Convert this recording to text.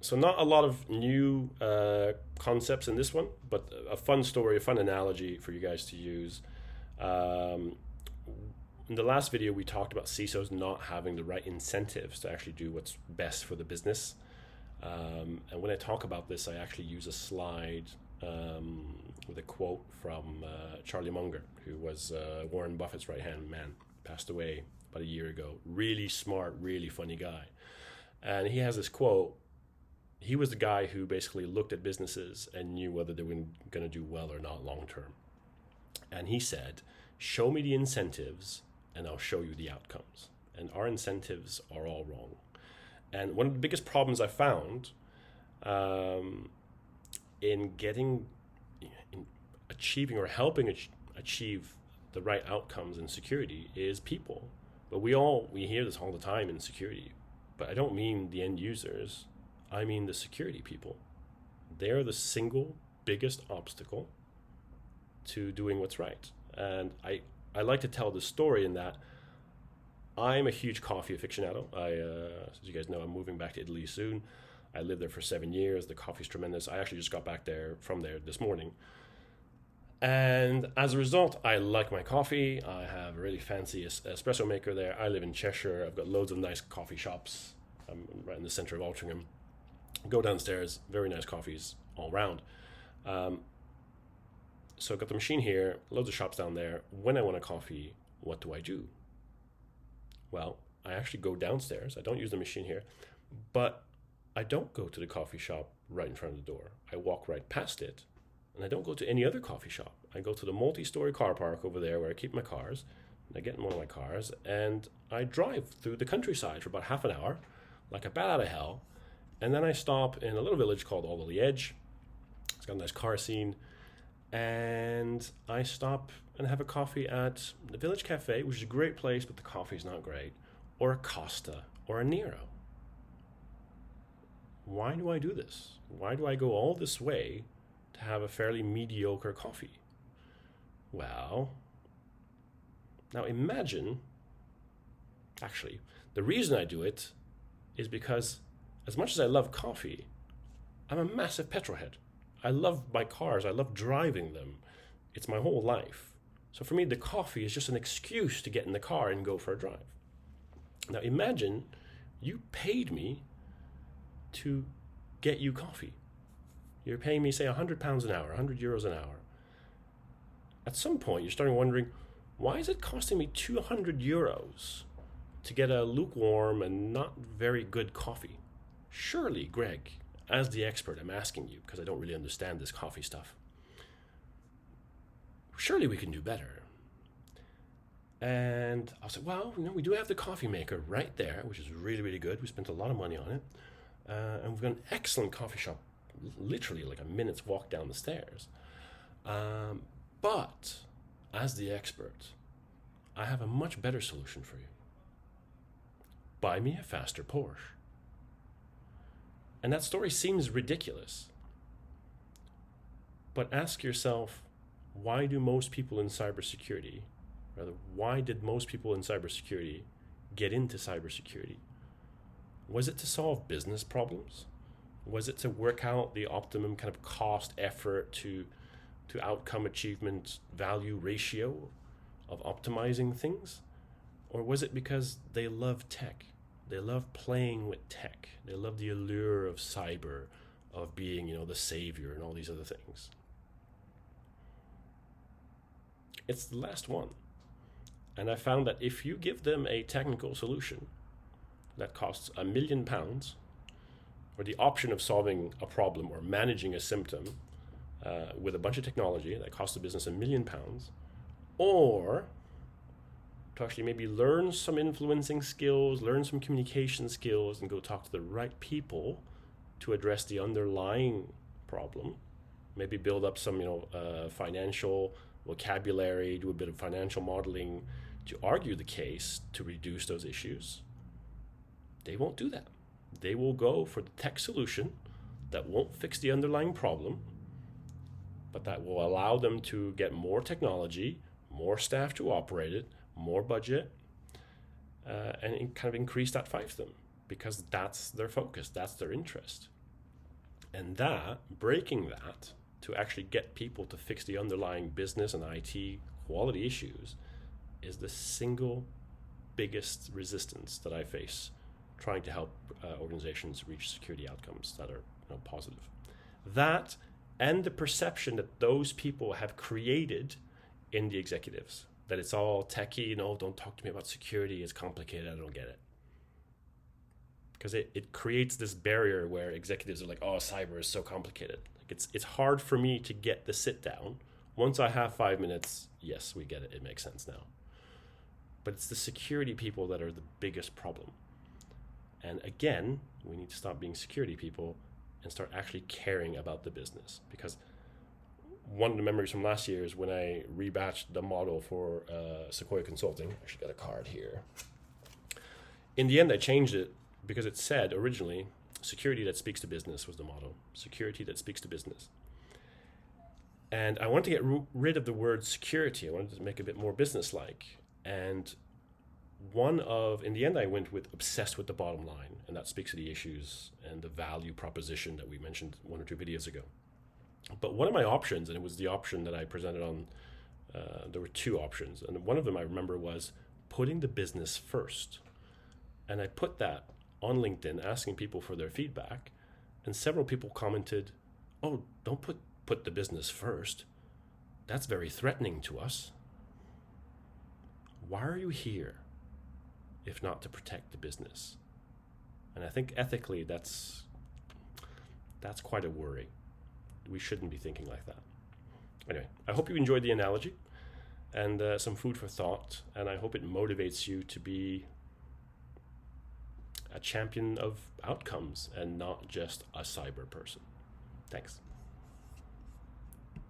So not a lot of new concepts in this one, but a fun story, a fun analogy for you guys to use. Um, in the last video, we talked about CISOs not having the right incentives to actually do what's best for the business. And when I talk about this, I actually use a slide with a quote from Charlie Munger, who was Warren Buffett's right-hand man, passed away about a year ago. Really smart, really funny guy. And he has this quote. He was the guy who basically looked at businesses and knew whether they were going to do well or not long term. And he said, show me the incentives and I'll show you the outcomes. And our incentives are all wrong. And one of the biggest problems I found in achieving or helping achieve the right outcomes in security is people. But we hear this all the time in security. But I don't mean the end users. I mean the security people. They're the single biggest obstacle to doing what's right. And I like to tell this story in that I'm a huge coffee aficionado. As you guys know, I'm moving back to Italy soon. I lived there for 7 years. The coffee's tremendous. I actually just got back from there this morning. And as a result, I like my coffee. I have a really fancy espresso maker there. I live in Cheshire. I've got loads of nice coffee shops. I'm right in the center of Altrincham. Go downstairs, very nice coffees all around. So I've got the machine here, loads of shops down there. When I want a coffee, what do? Well, I actually go downstairs. I don't use the machine here, but I don't go to the coffee shop right in front of the door. I walk right past it, and I don't go to any other coffee shop. I go to the multi-story car park over there where I keep my cars, and I get in one of my cars, and I drive through the countryside for about half an hour, like a bat out of hell, and then I stop in a little village called Alder Edge. It's got a nice car scene, and I stop and have a coffee at the Village Cafe, which is a great place, but the coffee's not great, or a Costa, or a Nero. Why do I do this? Why do I go all this way to have a fairly mediocre coffee? Well, now imagine, actually, the reason I do it is because as much as I love coffee, I'm a massive petrol head. I love my cars. I love driving them. It's my whole life. So for me, the coffee is just an excuse to get in the car and go for a drive. Now imagine you paid me to get you coffee. You're paying me, say, £100 an hour, €100 an hour. At some point, you're starting wondering, why is it costing me €200 to get a lukewarm and not very good coffee? Surely, Greg, as the expert, I'm asking you, because I don't really understand this coffee stuff. Surely we can do better. And I'll say, well, we do have the coffee maker right there, which is really, really good. We spent a lot of money on it. And we've got an excellent coffee shop, literally like a minute's walk down the stairs. But as the expert, I have a much better solution for you. Buy me a faster Porsche. And that story seems ridiculous. But ask yourself, why did most people in cybersecurity get into cybersecurity? Was it to solve business problems? Was it to work out the optimum kind of cost effort to outcome achievement value ratio of optimizing things? Or was it because they love tech? They love playing with tech. They love the allure of cyber, of being, the savior and all these other things. It's the last one. And I found that if you give them a technical solution that costs £1 million, or the option of solving a problem or managing a symptom with a bunch of technology that costs the business £1 million, or to actually maybe learn some influencing skills, learn some communication skills, and go talk to the right people to address the underlying problem, maybe build up some financial vocabulary, do a bit of financial modeling to argue the case to reduce those issues, they won't do that. They will go for the tech solution that won't fix the underlying problem, but that will allow them to get more technology, more staff to operate it, more budget, and kind of increase that fiefdom, because that's their focus, that's their interest. And breaking that to actually get people to fix the underlying business and IT quality issues is the single biggest resistance that I face trying to help organizations reach security outcomes that are positive. That and the perception that those people have created in the executives, that it's all techie, don't talk to me about security, it's complicated, I don't get it. Because it creates this barrier where executives are like, oh, cyber is so complicated. Like it's hard for me to get the sit down. Once I have 5 minutes, yes, we get it, it makes sense now. But it's the security people that are the biggest problem. And again, we need to stop being security people and start actually caring about the business. Because one of the memories from last year is when I rebatched the model for Sequoia Consulting. I actually got a card here. In the end, I changed it because it said originally, security that speaks to business was the motto. Security that speaks to business. And I wanted to get rid of the word security. I wanted to make it a bit more business-like. And in the end, I went with obsessed with the bottom line. And that speaks to the issues and the value proposition that we mentioned 1 or 2 videos ago. But one of my options, and it was the option that I presented on, there were 2 options. And one of them I remember was putting the business first. And I put that on LinkedIn, asking people for their feedback. And several people commented, oh, don't put the business first. That's very threatening to us. Why are you here if not to protect the business? And I think ethically that's quite a worry. We shouldn't be thinking like that. Anyway, I hope you enjoyed the analogy and some food for thought, and I hope it motivates you to be a champion of outcomes and not just a cyber person. Thanks.